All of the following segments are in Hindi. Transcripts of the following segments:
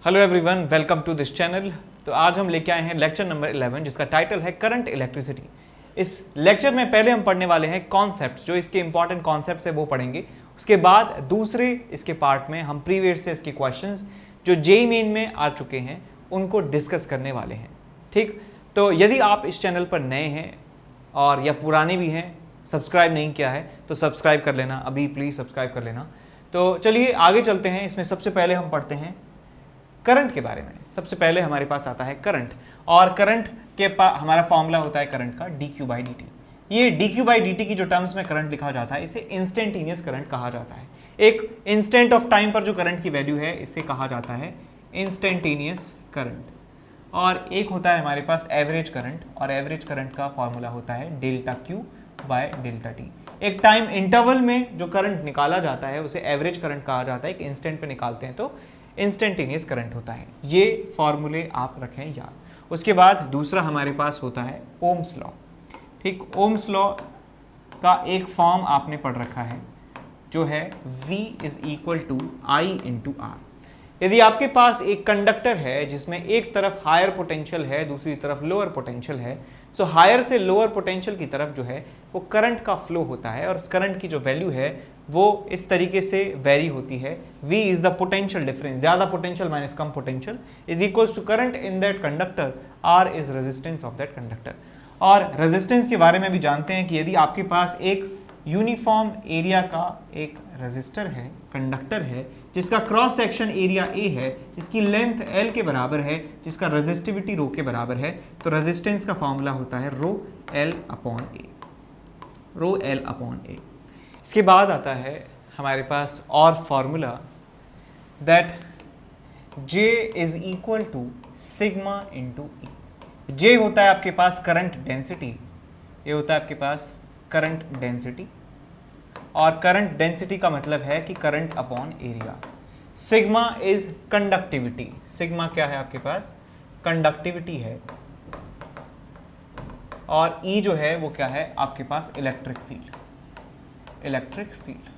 Hello everyone, welcome to this channel. तो आज हम लेके आए हैं लेक्चर नंबर 11 जिसका टाइटल है करंट इलेक्ट्रिसिटी। इस लेक्चर में पहले हम पढ़ने वाले हैं कॉन्सेप्ट्स, जो इसके इंपॉर्टेंट कॉन्सेप्ट्स है वो पढ़ेंगे। उसके बाद दूसरे इसके पार्ट में हम प्रीवियस से इसके क्वेश्चंस जो जेईई मेन में आ चुके हैं उनको डिस्कस करने वाले हैं। ठीक, तो यदि आप इस चैनल पर नए हैं और या पुराने भी हैं, सब्सक्राइब नहीं किया है तो सब्सक्राइब कर लेना, अभी प्लीज़ सब्सक्राइब कर लेना। तो चलिए आगे चलते हैं। इसमें सबसे पहले हम पढ़ते हैं करंट के बारे में। सबसे पहले हमारे पास आता है करंट, और करंट के हमारा फॉर्मूला होता है करंट का dq बाई dt। ये dq बाई dt की जो टर्म्स में करंट लिखा जाता है इसे इंस्टेंटेनियस करंट कहा जाता है। एक इंस्टेंट ऑफ टाइम पर जो करंट की वैल्यू है इसे कहा जाता है इंस्टेंटेनियस करंट। और एक होता है हमारे पास एवरेज करंट, और एवरेज करंट का फॉर्मूला होता है delta Q by delta T. एक टाइम इंटरवल में जो करंट निकाला जाता है उसे एवरेज करंट कहा जाता है। एक इंस्टेंट पे निकालते हैं तो इंस्टेंटेनियस करंट होता है। ये फॉर्मूले आप रखें याद। उसके बाद दूसरा हमारे पास होता है ओम्स लॉ। ठीक, ओम्स लॉ का एक फॉर्म आपने पढ़ रखा है जो है V is equal to I into R. यदि आपके पास एक कंडक्टर है जिसमें एक तरफ हायर पोटेंशियल है, दूसरी तरफ लोअर पोटेंशियल है, सो हायर से लोअर पोटेंशियल की तरफ जो है वो करंट का फ्लो होता है, और उस करंट की जो वैल्यू है वो इस तरीके से वेरी होती है। V is the potential difference, ज्यादा पोटेंशियल माइनस कम potential, is equals to current in that conductor, R is resistance of that conductor. और रेजिस्टेंस के बारे में भी जानते हैं कि यदि आपके पास एक यूनिफॉर्म एरिया का एक रेजिस्टर है, कंडक्टर है, जिसका क्रॉस सेक्शन एरिया A है, जिसकी लेंथ L के बराबर है, जिसका रेजिस्टिविटी रो के बराबर है, तो रेजिस्टेंस का फॉर्मूला होता है rho L upon A, rho L upon A। इसके बाद आता है हमारे पास और formula that J is equal to sigma into E. J होता है आपके पास करंट डेंसिटी, ये होता है आपके पास करंट डेंसिटी, और करंट डेंसिटी का मतलब है कि current upon area. Sigma is conductivity, sigma क्या है आपके पास, कंडक्टिविटी है, और E जो है वो क्या है आपके पास, इलेक्ट्रिक फील्ड, इलेक्ट्रिक फील्ड।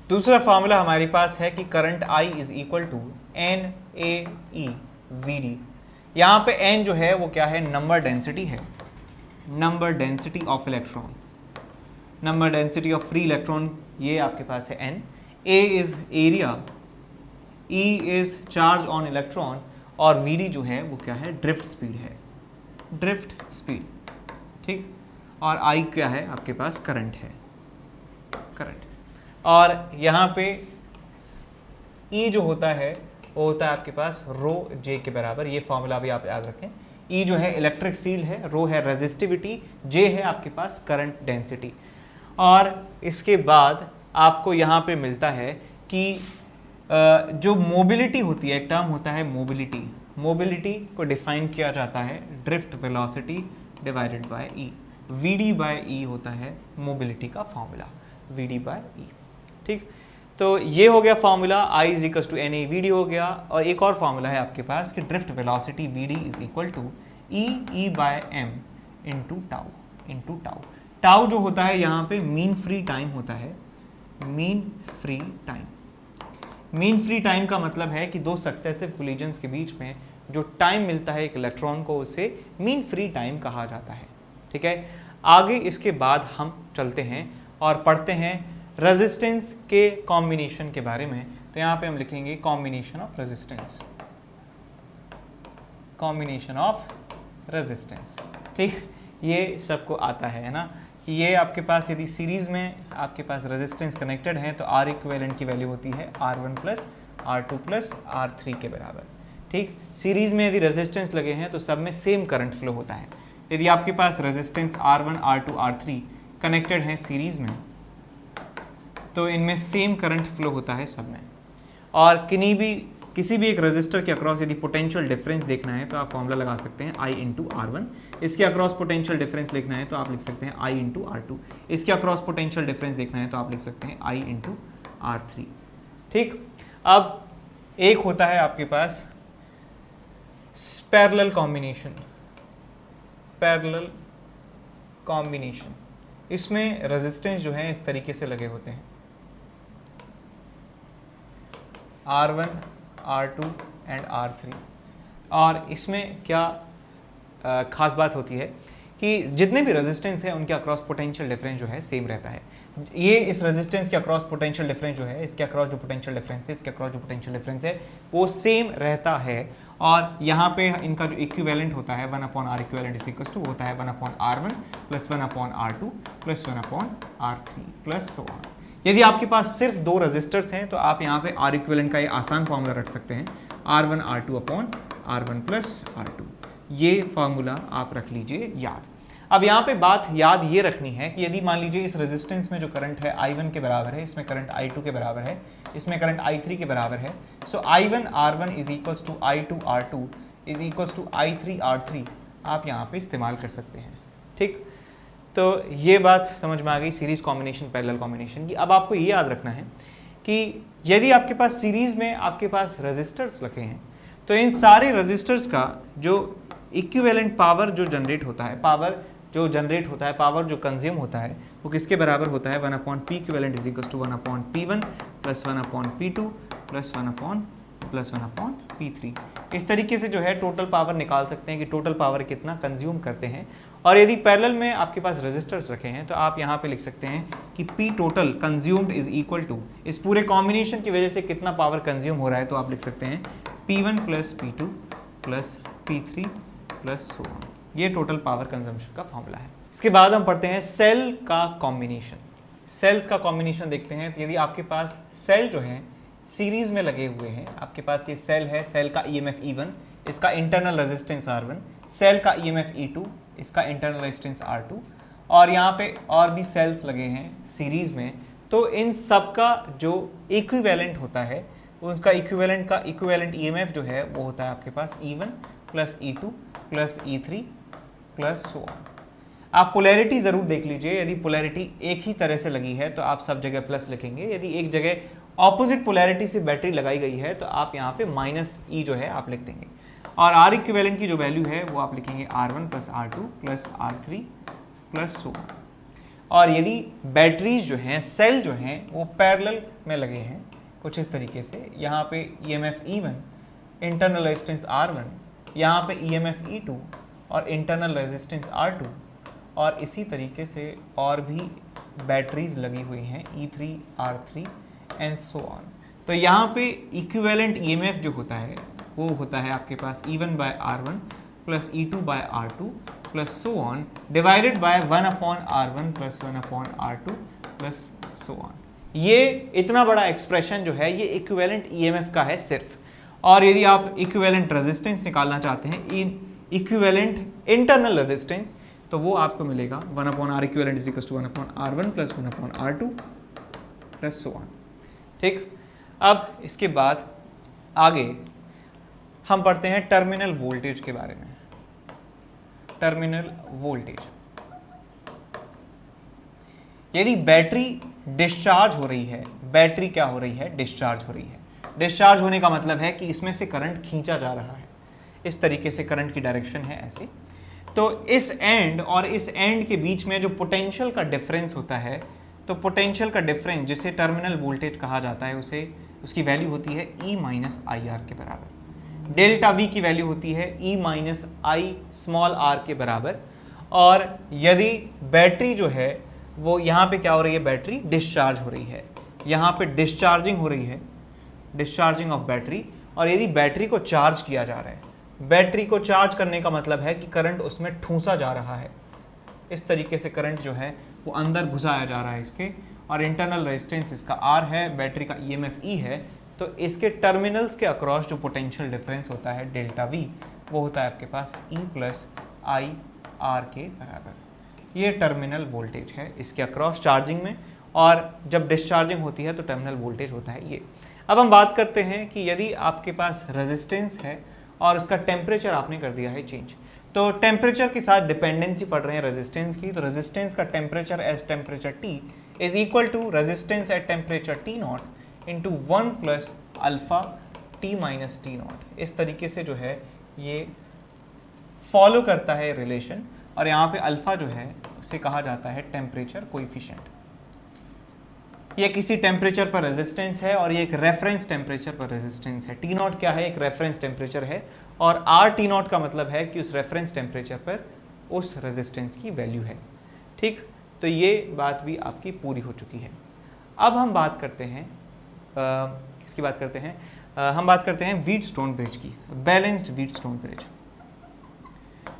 दूसरा फॉर्मूला हमारे पास है कि current I is equal to N A E V D. यहाँ पे n जो है वो क्या है, नंबर डेंसिटी है, number density of electron, number density of free electron, ये आपके पास है n। a is area, e is charge on electron, और vd जो है वो क्या है, ड्रिफ्ट स्पीड है, ड्रिफ्ट स्पीड। ठीक, और I क्या है आपके पास, करंट है, करंट। और यहाँ पे E जो होता है वो होता है आपके पास रो J के बराबर। ये फॉर्मूला भी आप याद रखें। E जो है इलेक्ट्रिक फील्ड है, रो है रेजिस्टिविटी, J है आपके पास करंट डेंसिटी। और इसके बाद आपको यहाँ पे मिलता है कि जो मोबिलिटी होती है, एक टर्म होता है मोबिलिटी, मोबिलिटी को डिफाइन किया जाता है drift velocity divided by E। Vd by E होता है मोबिलिटी का फॉर्मूला, Vd बाय E। ठीक, तो ये हो गया formula, I is equal to N A V D हो गया। और एक और फॉर्मूला है आपके पास कि drift velocity Vd is equal to E by M into tau, into tau. Tau जो होता है यहाँ पे मीन फ्री टाइम होता है, mean free time. Mean free time का मतलब है कि दो सक्सेसिव कोलिजन्स के बीच में जो टाइम मिलता है एक इलेक्ट्रॉन को, उसे मीन फ्री टाइम कहा जाता है। ठीक है, आगे इसके बाद हम चलते हैं और पढ़ते हैं रेजिस्टेंस के कॉम्बिनेशन के बारे में। तो यहाँ पे हम लिखेंगे combination of resistance, combination of resistance. ठीक, ये सबको आता है ना, कि ये आपके पास यदि सीरीज में आपके पास रेजिस्टेंस कनेक्टेड है तो R इक्विवेलेंट की वैल्यू होती है R1 plus R2 plus R3 के बराबर। ठीक, सीरीज में यदि रेजिस्टेंस लगे हैं तो सब में सेम करंट फ्लो होता है। यदि आपके पास resistance R1, R2, R3 connected हैं सीरीज में तो इनमें सेम करंट फ्लो होता है सब में। और किसी भी एक रेजिस्टर के अक्रॉस यदि पोटेंशियल डिफरेंस देखना है तो आप फॉर्मूला लगा सकते हैं I इंटू R1। इसके अक्रॉस पोटेंशियल डिफरेंस लिखना है तो आप लिख सकते हैं I इंटू R2। इसके अक्रॉस पोटेंशियल डिफरेंस देखना है तो आप लिख सकते हैं I इंटू R3। ठीक, अब एक होता है आपके पास पैरेलल कॉम्बिनेशन, पैरेलल कॉम्बिनेशन। इसमें रेजिस्टेंस जो है इस तरीके से लगे होते हैं, R1 R2 एंड R3। और इसमें क्या खास बात होती है कि जितने भी रेजिस्टेंस है उनके अक्रॉस पोटेंशियल डिफरेंस जो है सेम रहता है। ये इस रेजिस्टेंस के अक्रॉस पोटेंशियल डिफरेंस जो है, इसके अक्रॉस जो पोटेंशियल डिफरेंस है, इसके अक्रॉस जो पोटेंशियल डिफरेंस है वो सेम रहता है। और यहाँ पे इनका जो इक्विवेलेंट होता है 1/R equivalent is equal to वो होता है 1/R1 plus 1/R2 plus 1/R3 plus so on. यदि आपके पास सिर्फ दो रेजिस्टर्स हैं तो आप यहाँ पे R इक्विवेलेंट का ये आसान फॉर्मूला रख सकते हैं, R1 R2 upon R1 plus R2। ये फार्मूला आप रख लीजिए याद। अब यहाँ पे बात याद ये रखनी है कि यदि मान लीजिए इस रेजिस्टेंस में जो करंट है I1 के बराबर है, इसमें करंट I2 के बराबर है, इसमें करंट I3 के बराबर है, so I1 R1 is equals to I2 R2 is equals to I3 R3 आप यहाँ पे इस्तेमाल कर सकते हैं। ठीक, तो ये बात समझ में आ गई सीरीज कॉम्बिनेशन पैरेलल कॉम्बिनेशन की। अब आपको ये याद रखना है कि यदि आपके पास सीरीज में आपके पास रेजिस्टर्स रखे हैं तो इन सारे रेजिस्टर्स का जो इक्विवेलेंट पावर जो जनरेट होता है, पावर जो कंज्यूम होता है वो किसके बराबर होता है 1/P equivalent is equal to 1/P1 plus 1/P2 plus 1/P3। इस तरीके से जो है टोटल पावर निकाल सकते हैं कि टोटल पावर कितना कंज्यूम करते हैं। और यदि पैरेलल में आपके पास रेजिस्टर्स रखे हैं तो आप यहाँ पे लिख सकते हैं कि P total consumed is equal to इस पूरे कॉम्बिनेशन की वजह से कितना पावर कंज्यूम हो रहा है, तो आप लिख सकते हैं P1 plus P2 plus P3 plus so on. ये टोटल पावर कंजम्पशन का फॉर्मूला है। इसके बाद हम पढ़ते हैं सेल का कॉम्बिनेशन। सेल्स का कॉम्बिनेशन देखते हैं तो यदि आपके पास सेल जो है सीरीज में लगे हुए हैं, आपके पास ये सेल है, सेल का EMF E1, इसका इंटरनल रेजिस्टेंस R1, सेल का EMF E2, इसका इंटरनल रेजिस्टेंस R2, और यहाँ पे और भी सेल्स लगे हैं सीरीज में, तो इन सब का जो इक्विवेलेंट होता है उसका इक्विवेलेंट EMF जो है वो होता है आपके पास E1 plus E2 plus E3 plus so on. आप पोलैरिटी ज़रूर देख लीजिए, यदि पोलैरिटी एक ही तरह से लगी है तो आप सब जगह प्लस लिखेंगे, यदि एक जगह ऑपोजिट पोलैरिटी से बैटरी लगाई गई है तो आप यहाँ पे -E जो है आप लिख देंगे। और R इक्विवेलेंट की जो वैल्यू है वो आप लिखेंगे R1 plus R2 plus R3 plus so on. और यदि बैटरीज जो हैं, सेल जो हैं वो पैरेलल में लगे हैं कुछ इस तरीके से, यहाँ पे EMF E1, internal resistance R1, यहाँ पे EMF E2 और इंटरनल रेजिस्टेंस R2, और इसी तरीके से और भी बैटरीज लगी हुई हैं E3, R3 and so on. तो यहाँ पे इक्विवेलेंट EMF जो होता है वो होता है आपके पास E1 by R1 plus E2 by R2 plus so on divided by 1/R1 plus 1/R2 plus so on. ये इतना बड़ा एक्सप्रेशन जो है ये इक्विवेलेंट EMF का है सिर्फ। और यदि आप इक्विवेलेंट रेजिस्टेंस निकालना चाहते हैं, इक्विवेलेंट इंटरनल रेजिस्टेंस, तो वो आपको मिलेगा 1/R equivalent is equal to 1/R1 plus 1/R2 plus so on. ठीक, अब इसके बाद आगे हम पढ़ते हैं टर्मिनल वोल्टेज के बारे में। टर्मिनल वोल्टेज, यदि बैटरी डिस्चार्ज हो रही है, बैटरी क्या हो रही है, डिस्चार्ज हो रही है। डिस्चार्ज होने का मतलब है कि इसमें से करंट खींचा जा रहा है, इस तरीके से करंट की डायरेक्शन है ऐसे। तो इस एंड और इस एंड के बीच में जो पोटेंशियल का डिफरेंस होता है, तो पोटेंशियल का डिफरेंस जिसे टर्मिनल वोल्टेज कहा जाता है उसे उसकी वैल्यू होती है E माइनस IR के बराबर। डेल्टा V की वैल्यू होती है E minus I small r के बराबर। और यदि बैटरी जो है वो यहाँ पे क्या हो रही है, बैटरी डिस्चार्ज हो रही है, यहाँ पे डिस्चार्जिंग हो रही है, डिस्चार्जिंग ऑफ बैटरी। और यदि बैटरी को चार्ज किया जा रहा है, बैटरी को चार्ज करने का मतलब है कि करंट उसमें ठूंसा जा रहा है, इस तरीके से करंट जो है वो अंदर घुसाया जा रहा है इसके। और इंटरनल रेजिस्टेंस इसका R है, बैटरी का EMF E है, तो इसके टर्मिनल्स के अक्रॉस जो पोटेंशियल डिफरेंस होता है डेल्टा V, वो होता है आपके पास E प्लस I R के बराबर। ये टर्मिनल वोल्टेज है इसके अक्रॉस चार्जिंग में, और जब डिस्चार्जिंग होती है तो टर्मिनल वोल्टेज होता है ये। अब हम बात करते हैं कि यदि आपके पास रेजिस्टेंस है और उसका टेम्परेचर आपने कर दिया है चेंज, तो टेम्परेचर के साथ डिपेंडेंसी पढ़ रहे हैं रेजिस्टेंस की, तो रेजिस्टेंस का temperature as temperature T is equal to resistance at temperature T0 into 1 plus alpha T minus T0। इस तरीके से जो है ये फॉलो करता है रिलेशन। और यहाँ पे अल्फा जो है उसे कहा जाता है टेम्परेचर कोएफिशिएंट। ये किसी टेम्परेचर पर रेजिस्टेंस है और ये एक रेफरेंस टेम्परेचर पर रेजिस्टेंस है। टी नॉट क्या है? एक रेफरेंस टेम्परेचर है और आर टी नॉट का मतलब है कि उस रेफरेंस टेम्परेचर पर उस रेजिस्टेंस की वैल्यू है। ठीक, तो ये बात भी आपकी पूरी हो चुकी है। अब हम बात करते हैं किसकी बात करते हैं? हम बात करते हैं व्हीटस्टोन ब्रिज की, balanced Wheatstone bridge.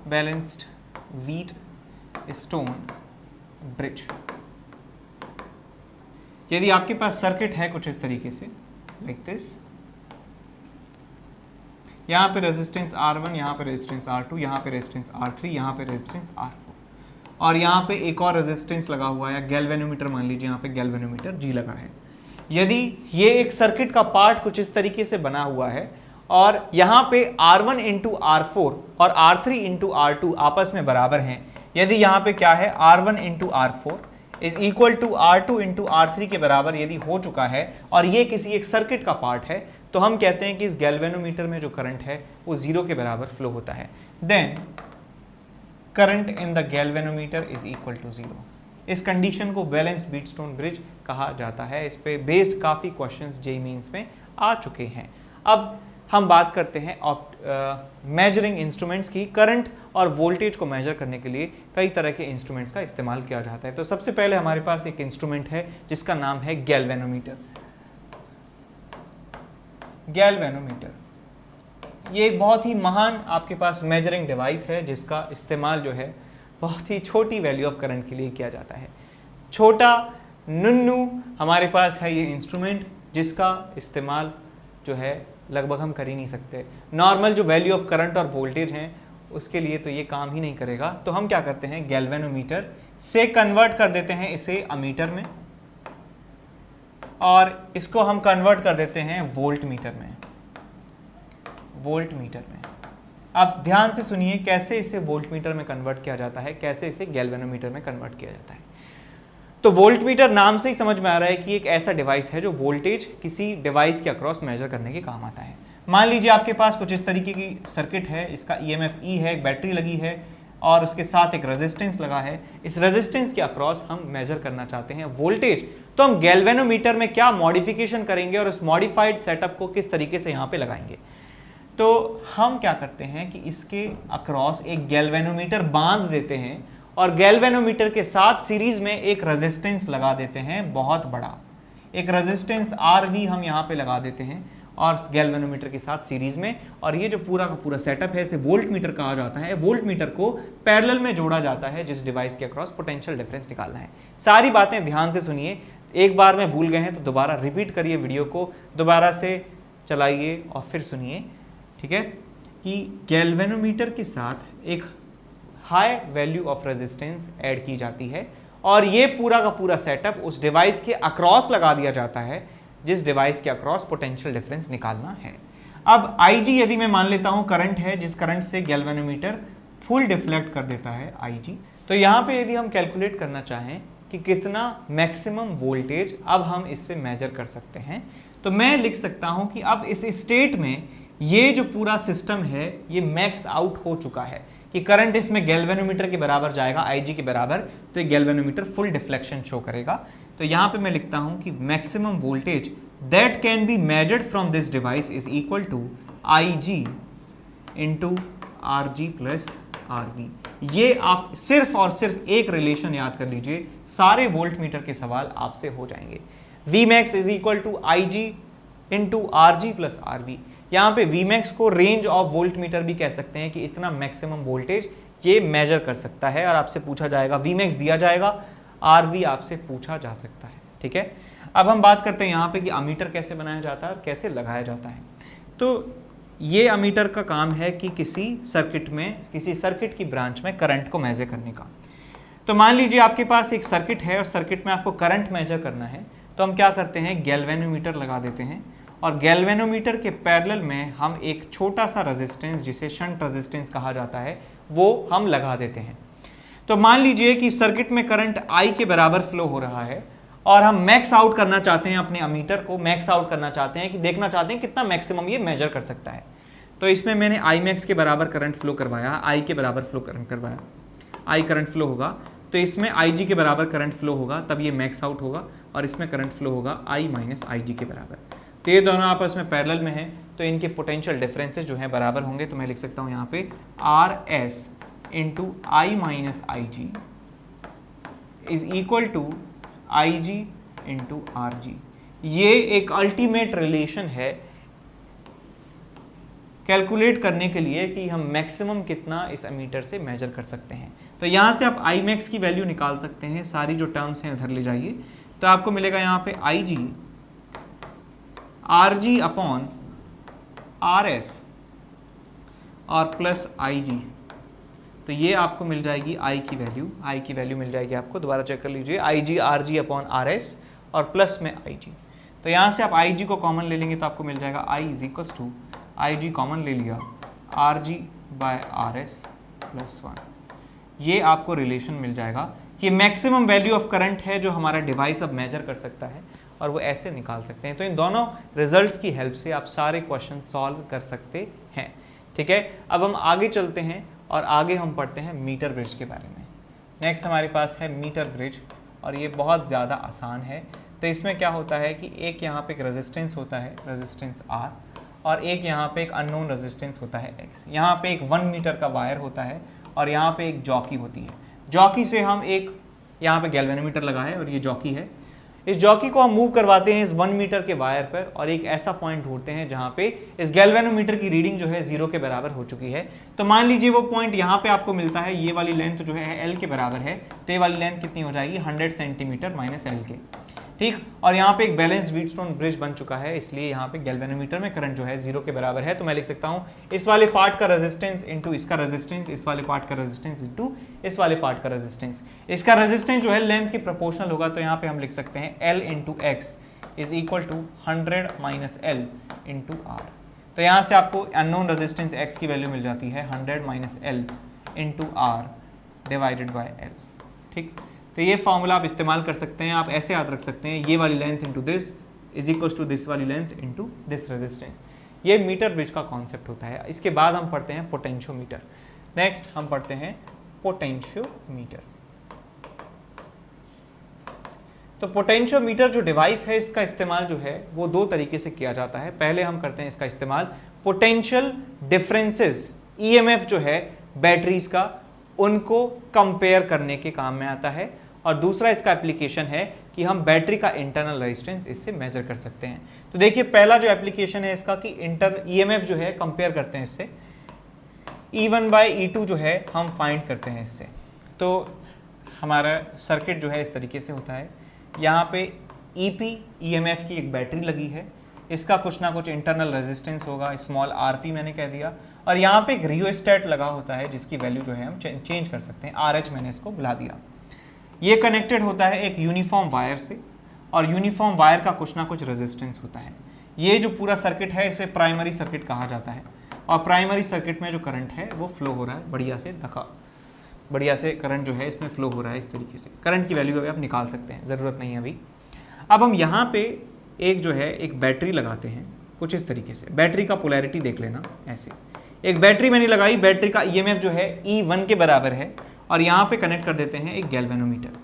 Balanced Wheatstone bridge. यदि आपके पास सर्किट है कुछ इस तरीके से, लाइक दिस, यहां पे रेजिस्टेंस R1, यहां पे रेजिस्टेंस R2, यहां पे रेजिस्टेंस R3, यहां पे रेजिस्टेंस R4 और यहां पे एक और रेजिस्टेंस लगा हुआ है, गैल्वेनोमीटर मान लीजिए, यहां पे गैल्वेनोमीटर G लगा है। यदि ये एक सर्किट का पार्ट कुछ इस तरीके से बना हुआ है और यहाँ पे R1 इंटू R4 और R3 इंटू R2 आपस में बराबर हैं, यदि यहाँ पे क्या है R1 into R4 is equal to R2 into R3 के बराबर यदि हो चुका है और ये किसी एक सर्किट का पार्ट है, तो हम कहते हैं कि इस गैल्वेनोमीटर में जो करंट है वो 0 के बराबर फ्लो होता है। Then current in the galvanometer is equal to 0। इस कंडीशन को बैलेंस्ड व्हीटस्टोन ब्रिज कहा जाता है। इस पे बेस्ड काफ़ी क्वेश्चंस जेईई मेंस में आ चुके हैं। अब हम बात करते हैं मेजरिंग इंस्ट्रूमेंट्स की। करंट और वोल्टेज को मेजर करने के लिए कई तरह के इंस्ट्रूमेंट्स का इस्तेमाल किया जाता है। तो सबसे पहले हमारे पास एक इंस्ट्रूमेंट है जिसका नाम है गैल्वेनोमीटर। गैल्वेनोमीटर ये एक बहुत ही महान आपके पास मेजरिंग डिवाइस है जिसका इस्तेमाल जो है बहुत ही छोटी वैल्यू ऑफ करंट के लिए किया जाता है। छोटा नुन्नू हमारे पास है ये इंस्ट्रूमेंट जिसका इस्तेमाल जो है लगभग हम कर ही नहीं सकते। नॉर्मल जो वैल्यू ऑफ करंट और वोल्टेज हैं उसके लिए तो ये काम ही नहीं करेगा। तो हम क्या करते हैं, गैल्वेनोमीटर से कन्वर्ट कर देते हैं इसे अमीटर में और इसको हम कन्वर्ट कर देते हैं वोल्ट मीटर में। वोल्ट मीटर में अब ध्यान से सुनिए कैसे इसे वोल्ट मीटर में कन्वर्ट किया जाता है, कैसे इसे गैल्वेनोमीटर में कन्वर्ट किया जाता है। तो वोल्ट मीटर नाम से ही समझ में आ रहा है कि एक ऐसा डिवाइस है जो वोल्टेज किसी डिवाइस के अक्रॉस मेजर करने के काम आता है। मान लीजिए आपके पास कुछ इस तरीके की सर्किट है, इसका EMF E है, एक बैटरी लगी है और उसके साथ एक रेजिस्टेंस लगा है। इस रेजिस्टेंस के अक्रॉस हम मेजर करना चाहते हैं वोल्टेज। तो हम गैल्वेनोमीटर में क्या मॉडिफिकेशन करेंगे और उस मॉडिफाइड सेटअप को किस तरीके से यहाँ पे लगाएंगे। तो हम क्या करते हैं कि इसके अक्रॉस एक गैल्वेनोमीटर बांध देते हैं और गैल्वेनोमीटर के साथ सीरीज में एक रेजिस्टेंस लगा देते हैं, बहुत बड़ा एक रेजिस्टेंस RV हम यहाँ पे लगा देते हैं और गैल्वेनोमीटर के साथ सीरीज में। और ये जो पूरा का पूरा सेटअप है इसे वोल्ट मीटर कहा जाता है। वोल्ट मीटर को पैरेलल में जोड़ा जाता है जिस डिवाइस के अक्रॉस पोटेंशियल डिफरेंस निकालना है। सारी बातें ध्यान से सुनिए, एक बार में भूल गए हैं तो दोबारा रिपीट करिए, वीडियो को दोबारा से चलाइए और फिर सुनिए, ठीक है। कि गैल्वेनोमीटर के साथ एक high value of resistance add की जाती है और ये पूरा का पूरा सेटअप उस डिवाइस के अक्रॉस लगा दिया जाता है जिस डिवाइस के अक्रॉस पोटेंशियल डिफरेंस निकालना है। अब IG यदि मैं मान लेता हूं करंट है, जिस करंट से गैल्वेनोमीटर फुल डिफ्लेक्ट कर देता है IG, तो यहाँ पे यदि हम कैलकुलेट करना चाहें कि कितना मैक्सिमम वोल्टेज अब हम इससे मेजर कर सकते हैं, तो मैं लिख सकता हूं कि अब इस स्टेट में ये जो पूरा सिस्टम है ये मैक्स आउट हो चुका है कि करंट इसमें गैल्वेनोमीटर के बराबर जाएगा, IG के बराबर, तो ये गैल्वेनोमीटर फुल डिफ्लेक्शन शो करेगा। तो यहाँ पे मैं लिखता हूँ कि maximum voltage that can be measured from this device is equal to IG into RG plus RV। ये आप सिर्फ और सिर्फ एक रिलेशन याद कर लीजिए, सारे वोल्ट मीटर के सवाल आपसे हो जाएंगे। Vmax is equal to IG into RG plus RV। यहाँ पे Vmax को रेंज ऑफ वोल्ट मीटर भी कह सकते हैं कि इतना मैक्सिमम वोल्टेज ये मेजर कर सकता है और आपसे पूछा जाएगा, Vmax दिया जाएगा, RV आपसे पूछा जा सकता है, ठीक है। अब हम बात करते हैं यहाँ पे कि अमीटर कैसे बनाया जाता है और कैसे लगाया जाता है। तो ये अमीटर का काम है कि किसी सर्किट की ब्रांच में करंट को मेजर करने का। तो मान लीजिए आपके पास एक सर्किट है और सर्किट में आपको करंट मेजर करना है, तो हम क्या करते हैं, गैल्वेनोमीटर लगा देते हैं और गैल्वेनोमीटर के पैरेलल में हम एक छोटा सा रेजिस्टेंस जिसे शंट रेजिस्टेंस कहा जाता है वो हम लगा देते हैं। तो मान लीजिए कि सर्किट में करंट I के बराबर फ्लो हो रहा है और हम मैक्स आउट करना चाहते हैं, अपने अमीटर को मैक्स आउट करना चाहते हैं कि देखना चाहते हैं कितना मैक्सिमम ये मेजर कर सकता है। तो इसमें मैंने Imax के बराबर करंट फ्लो करवाया, I के बराबर फ्लो करंट करवाया, I करंट फ्लो होगा तो इसमें IG के बराबर करंट फ्लो होगा, तब ये मैक्स आउट होगा। और इसमें करंट फ्लो होगा I माइनस आई जी के बराबर। तो ये दोनों आपस में पैरेलल में हैं, तो इनके पोटेंशियल डिफरेंसेस जो हैं बराबर होंगे। तो मैं लिख सकता हूँ यहाँ पे R S into I minus I G is equal to I G into R G. ये एक अल्टीमेट रिलेशन है कैलकुलेट करने के लिए कि हम मैक्सिमम कितना इस एमीटर से मेजर कर सकते हैं। तो यहाँ से आप आई मैक्स की वैल्यू निकाल सकते हैं, सारी जो टर्म्स हैं उधर ले जाइए, तो आपको मिलेगा यहाँ पे I G R G upon R S और प्लस आई जी। तो ये आपको मिल जाएगी आई की वैल्यू मिल जाएगी आपको, दोबारा चेक कर लीजिए, I G R G upon R S और प्लस में आई जी। तो यहाँ से आप आई जी को कॉमन ले लेंगे तो आपको मिल जाएगा I is equals to, I G common ले लिया, R G by R S plus 1। ये आपको रिलेशन मिल जाएगा कि मैक्सिमम वैल्यू ऑफ करंट है जो हमारा डिवाइस अब मेजर कर सकता है, और वो ऐसे निकाल सकते हैं। तो इन दोनों रिजल्ट्स की हेल्प से आप सारे क्वेश्चन सॉल्व कर सकते हैं। ठीक है, अब हम आगे चलते हैं और आगे हम पढ़ते हैं मीटर ब्रिज के बारे में। नेक्स्ट हमारे पास है मीटर ब्रिज, और ये बहुत ज़्यादा आसान है। तो इसमें क्या होता है कि एक यहाँ पे एक रेजिस्टेंस होता है, रेजिस्टेंस R, और एक यहाँ पे एक अननोन रेजिस्टेंस होता है X। यहाँ पे एक 1 मीटर का वायर होता है और यहाँ पे एक जॉकी होती है। जॉकी से हम एक यहाँ पे गैल्वेनोमीटर लगा है और ये जॉकी है। इस जॉकी को हम मूव करवाते हैं इस 1 मीटर के वायर पर और एक ऐसा पॉइंट ढूंढते हैं जहाँ पे इस गैल्वेनोमीटर की रीडिंग जो है 0 के बराबर हो चुकी है। तो मान लीजिए वो पॉइंट यहाँ पे आपको मिलता है, ये वाली लेंथ जो है L के बराबर है, तो ये वाली लेंथ कितनी हो जाएगी 100 सेंटीमीटर माइनस L के। ठीक, और यहाँ पे एक बैलेंस्ड व्हीटस्टोन ब्रिज बन चुका है, इसलिए यहाँ पे गैल्वेनोमीटर में करंट जो है 0 के बराबर है। तो मैं लिख सकता हूँ इस वाले पार्ट का रेजिस्टेंस इंटू इसका रेजिस्टेंस, इस वाले पार्ट का रेजिस्टेंस इंटू इस वाले पार्ट का रेजिस्टेंस। इसका रेजिस्टेंस जो है लेंथ की प्रोपोर्शनल होगा, तो यहाँ पे हम लिख सकते हैं L into x is equal to 100 minus L into R. तो यहाँ से आपको अननोन रेजिस्टेंस x की वैल्यू मिल जाती है 100 minus L into R divided by L। ठीक, तो ये फॉर्मूला आप इस्तेमाल कर सकते हैं। आप ऐसे याद रख सकते हैं, ये वाली length into this is equal to this वाली लेंथ इंटू दिस रेजिस्टेंस। ये मीटर ब्रिज का कॉन्सेप्ट होता है। इसके बाद हम पढ़ते हैं पोटेंशियोमीटर। नेक्स्ट हम पढ़ते हैं पोटेंशियोमीटर। तो पोटेंशियोमीटर जो डिवाइस है, इसका इस्तेमाल जो है वो 2 तरीके से किया जाता है। पहले हम करते हैं इसका इस्तेमाल पोटेंशियल डिफरेंसेस, ईएमएफ जो है बैटरीज का, उनको कंपेयर करने के काम में आता है। और दूसरा इसका एप्लीकेशन है कि हम बैटरी का इंटरनल रेजिस्टेंस इससे मेजर कर सकते हैं। तो देखिए पहला जो एप्लीकेशन है इसका कि ईएमएफ जो है कंपेयर करते हैं इससे, E1 बाई E2 जो है हम फाइंड करते हैं इससे। तो हमारा सर्किट जो है इस तरीके से होता है, यहाँ पे EP EMF की एक बैटरी लगी है, इसका कुछ ना कुछ इंटरनल रेजिस्टेंस होगा, स्मॉल RP मैंने कह दिया, और यहाँ पे एक रियोस्टेट लगा होता है जिसकी वैल्यू जो है हम चेंज कर सकते हैं, RH मैंने इसको बुला दिया। ये कनेक्टेड होता है एक यूनिफॉर्म वायर से, और यूनिफॉर्म वायर का कुछ ना कुछ रेजिस्टेंस होता है। ये जो पूरा सर्किट है इसे प्राइमरी सर्किट कहा जाता है, और प्राइमरी सर्किट में जो करंट है वो फ्लो हो रहा है बढ़िया से करंट जो है इसमें फ्लो हो रहा है इस तरीके से। करंट की वैल्यू अभी आप निकाल सकते हैं, ज़रूरत नहीं है अभी। अब हम यहाँ पे एक जो है एक बैटरी लगाते हैं कुछ इस तरीके से। बैटरी का पोलैरिटी देख लेना, ऐसे एक बैटरी मैंने लगाई, बैटरी का ईएमएफ जो है E1 के बराबर है, और यहाँ पे कनेक्ट कर देते हैं एक गैल्वेनोमीटर।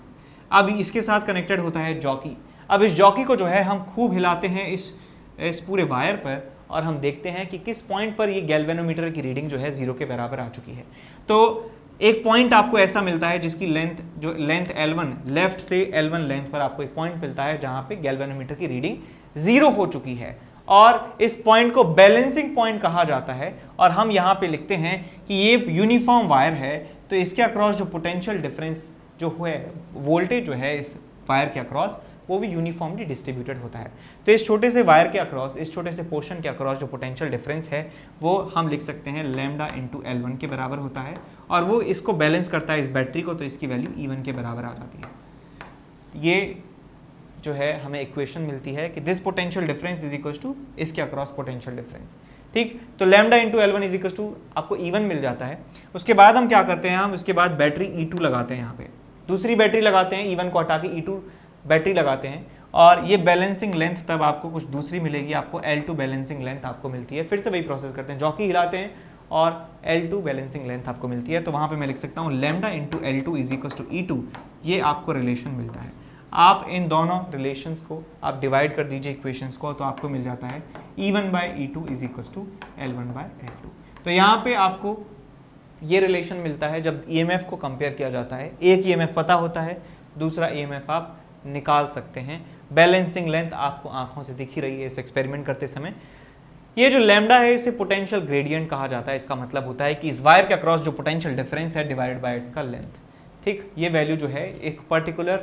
अब इसके साथ कनेक्टेड होता है जॉकी। अब इस जॉकी को जो है हम खूब हिलाते हैं इस पूरे वायर पर, और हम देखते हैं कि किस पॉइंट पर ये गैल्वेनोमीटर की रीडिंग जो है 0 के बराबर आ चुकी है। तो एक पॉइंट आपको ऐसा मिलता है जिसकी लेंथ L1, लेफ्ट से L1 लेंथ पर आपको एक पॉइंट मिलता है जहां पे गैल्वेनोमीटर की रीडिंग 0 हो चुकी है, और इस पॉइंट को बैलेंसिंग पॉइंट कहा जाता है। और हम यहाँ पे लिखते हैं कि ये यूनिफॉर्म वायर है, तो इसके अक्रॉस जो पोटेंशियल डिफरेंस जो है, वोल्टेज जो है इस वायर के अक्रॉस, वो भी यूनिफॉर्मली डिस्ट्रीब्यूटेड होता है। तो इस छोटे से वायर के अक्रॉस, इस छोटे से पोर्शन के अक्रॉस जो पोटेंशियल डिफरेंस है वो हम लिख सकते हैं लैम्डा इंटू L1 के बराबर होता है, और वो इसको बैलेंस करता है इस बैटरी को, तो इसकी वैल्यू E1 के बराबर आ जाती है। ये जो है हमें इक्वेशन मिलती है कि this potential difference is equal to इसके अक्रॉस पोटेंशियल डिफरेंस। ठीक, तो lambda into L1 is equal to आपको E1 मिल जाता है। उसके बाद हम क्या करते हैं, हम उसके बाद बैटरी E2 लगाते हैं, यहाँ पे दूसरी बैटरी लगाते हैं, E1 को हटा के E2 बैटरी लगाते हैं, और ये बैलेंसिंग लेंथ तब आपको कुछ दूसरी मिलेगी, आपको L2 बैलेंसिंग लेंथ आपको मिलती है। फिर से वही प्रोसेस करते हैं, जॉकी हिलाते हैं और L2 बैलेंसिंग लेंथ आपको मिलती है। तो वहाँ पे मैं लिख सकता हूँ lambda into L2 is equal to E2, ये आपको रिलेशन मिलता है। आप इन दोनों रिलेशंस को आप डिवाइड कर दीजिए इक्वेशंस को, तो आपको मिल जाता है E1/E2 is equal to L1/L2। तो यहाँ पे आपको ये रिलेशन मिलता है जब ईएमएफ को कंपेयर किया जाता है। एक ईएमएफ पता होता है, दूसरा ईएमएफ आप निकाल सकते हैं। बैलेंसिंग लेंथ आपको आंखों से दिख ही रही है इस एक्सपेरिमेंट करते समय। ये जो लैम्डा है इसे पोटेंशियल ग्रेडियंट कहा जाता है। इसका मतलब होता है कि इस वायर के अक्रॉस जो पोटेंशियल डिफरेंस है डिवाइडेड बाय इसका लेंथ। ठीक, ये वैल्यू जो है एक पर्टिकुलर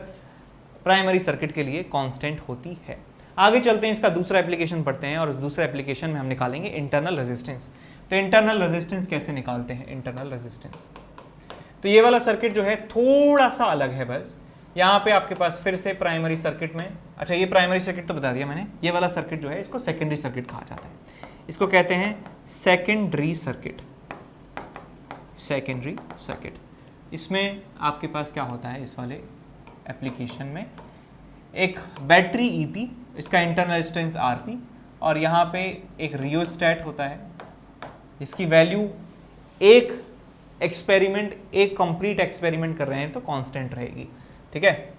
प्राइमरी सर्किट के लिए कांस्टेंट होती है। आगे चलते हैं, इसका दूसरा एप्लीकेशन पढ़ते हैं और उस दूसरे एप्लीकेशन में हम निकालेंगे इंटरनल रेजिस्टेंस। तो इंटरनल रेजिस्टेंस कैसे निकालते हैं? इंटरनल रेजिस्टेंस, तो ये वाला सर्किट जो है थोड़ा सा अलग है। बस यहाँ पे आपके पास फिर से प्राइमरी सर्किट में, अच्छा ये प्राइमरी सर्किट तो बता दिया मैंने, ये वाला सर्किट जो है इसको सेकेंडरी सर्किट कहा जाता है। इसको कहते हैं सेकेंडरी सर्किट। सेकेंडरी सर्किट, इसमें आपके पास क्या होता है इस वाले एप्लीकेशन में, एक बैटरी ईपी, इसका इंटरनल रेजिस्टेंस आरपी, और यहाँ पे एक रियोस्टैट होता है। इसकी वैल्यू एक एक्सपेरिमेंट, एक कंप्लीट एक्सपेरिमेंट कर रहे हैं तो कांस्टेंट रहेगी। ठीक है,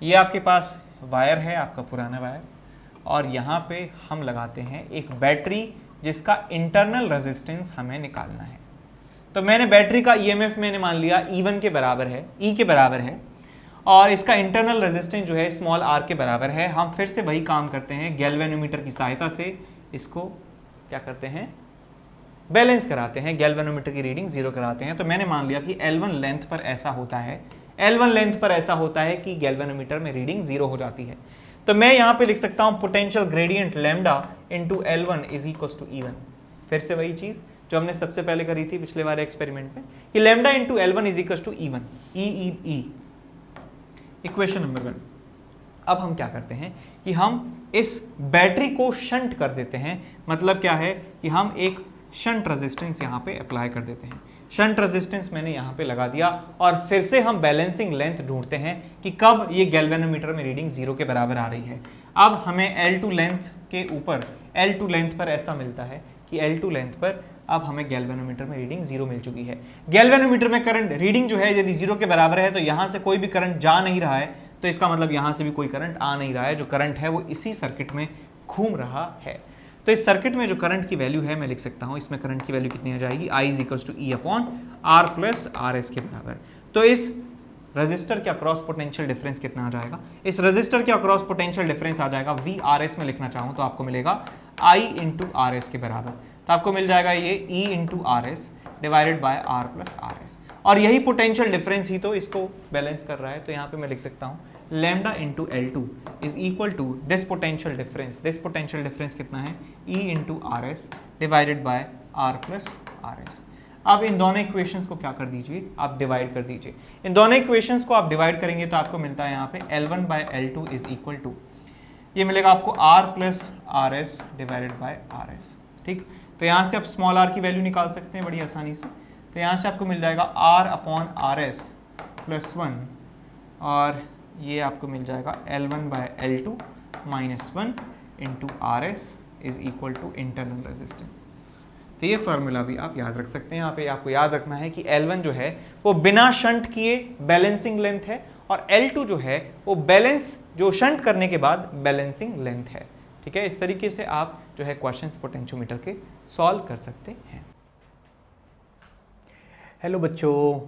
ये आपके पास वायर है, आपका पुराना वायर, और यहाँ पे हम लगाते हैं एक बैटरी जिसका इंटरनल रेजिस्टेंस हमें निकालना है। तो मैंने बैटरी का ईएमएफ मैंने मान लिया E1 के बराबर है, E के बराबर है, और इसका इंटरनल रेजिस्टेंस जो है स्मॉल r के बराबर है। हम फिर से वही काम करते हैं, गैल्वेनोमीटर की सहायता से इसको क्या करते हैं, बैलेंस कराते हैं, गैल्वेनोमीटर की रीडिंग 0 कराते हैं। तो मैंने मान लिया कि L1 लेंथ पर ऐसा होता है, L1 लेंथ पर ऐसा होता है कि गैल्वेनोमीटर में रीडिंग 0 हो जाती है। तो मैं यहाँ पे लिख सकता हूँ potential gradient lambda into L1 is equal to E1। फिर से वही चीज जो हमने सबसे पहले करी थी पिछले वाले एक्सपेरिमेंट में, कि lambda into L1 is equal to E1, E equation number 1। अब हम क्या करते हैं कि हम इस बैटरी को शंट कर देते हैं। मतलब क्या है कि हम एक शंट रेजिस्टेंस यहाँ पे अप्लाई कर देते हैं। शंट रेजिस्टेंस मैंने यहाँ पे लगा दिया, और फिर से हम बैलेंसिंग लेंथ ढूंढते हैं कि कब ये गैल्वेनोमीटर में रीडिंग 0 के बराबर आ रही है। अब हमें L2 लेंथ के ऊपर, L2 लेंथ पर ऐसा मिलता है कि L2 लेंथ पर अब हमें गैल्वेनोमीटर में रीडिंग 0 मिल चुकी है। गैल्वेनोमीटर में करंट रीडिंग जो है यदि 0 के बराबर है तो यहाँ से कोई भी करंट जा नहीं रहा है, तो इसका मतलब यहाँ से भी कोई करंट आ नहीं रहा है। जो करंट है वो इसी सर्किट में घूम रहा है। तो इस सर्किट में जो करंट की वैल्यू है मैं लिख सकता हूँ, इसमें करंट की वैल्यू कितनी आ जाएगी, I is equal to E upon R plus RS के बराबर। तो इस रजिस्टर के अक्रॉस पोटेंशियल डिफरेंस कितना आ जाएगा, इस रजिस्टर के अक्रॉस पोटेंशियल डिफरेंस आ जाएगा VRS में लिखना चाहूँ तो आपको मिलेगा I इंटू RS के बराबर। तो आपको मिल जाएगा ये E into RS divided by R plus RS, और यही पोटेंशियल डिफरेंस ही तो इसको बैलेंस कर रहा है। तो यहाँ पे मैं लिख सकता हूँ lambda into L2 is equal to this potential difference. This potential difference कितना है, E into RS divided by R plus RS। अब इन दोनों इक्वेशंस को क्या कर दीजिए, आप डिवाइड कर दीजिए। इन दोनों इक्वेशंस को आप डिवाइड करेंगे तो आपको मिलता है यहाँ पे L1 by L2 is equal to, ये मिलेगा आपको R plus RS divided bye RS। ठीक, तो यहाँ से आप स्मॉल r की वैल्यू निकाल सकते हैं बड़ी आसानी से। तो यहाँ से आपको मिल जाएगा R अपॉन RS प्लस 1, और ये आपको मिल जाएगा L1 by L2 minus 1 into RS is equal to internal resistance. तो ये फार्मूला भी आप याद रख सकते हैं। यहाँ पे आपको याद रखना है कि L1 जो है वो बिना शंट किए बैलेंसिंग लेंथ है, और L2 जो है वो बैलेंस, जो शंट करने के बाद बैलेंसिंग लेंथ है। ठीक है, इस तरीके से आप जो है क्वेश्चंस पोटेंशियोमीटर के सॉल्व कर सकते हैं। हेलो बच्चों,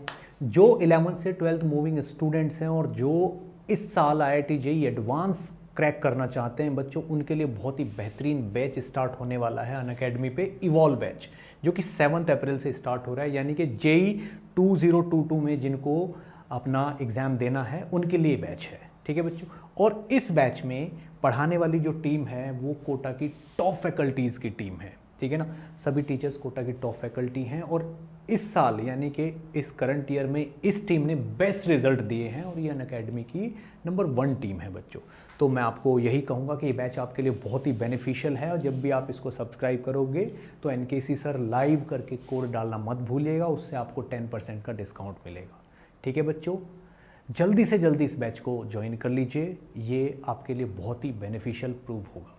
जो 11th से 12th मूविंग स्टूडेंट्स हैं और जो इस साल IIT JEE एडवांस क्रैक करना चाहते हैं बच्चों, उनके लिए बहुत ही बेहतरीन बैच स्टार्ट होने वाला है अनअकैडमी पे, इवॉल्व बैच, जो कि 7 अप्रैल से स्टार्ट हो रहा है। यानी कि JEE 2022 में जिनको अपना एग्ज़ाम देना है उनके लिए बैच है। ठीक है बच्चों, और इस बैच में पढ़ाने वाली जो टीम है वो कोटा की टॉप फैकल्टीज़ की टीम है। ठीक है ना, सभी टीचर्स कोटा की टॉप फैकल्टी हैं, और इस साल यानी कि इस करंट ईयर में इस टीम ने बेस्ट रिजल्ट दिए हैं, और ये अनअकैडमी की नंबर 1 टीम है बच्चों। तो मैं आपको यही कहूँगा कि ये बैच आपके लिए बहुत ही बेनिफिशियल है, और जब भी आप इसको सब्सक्राइब करोगे तो NKC सर लाइव करके कोड डालना मत भूलिएगा, उससे आपको 10% का डिस्काउंट मिलेगा। ठीक है बच्चों, जल्दी से जल्दी इस बैच को ज्वाइन कर लीजिए, ये आपके लिए बहुत ही बेनिफिशियल प्रूव होगा।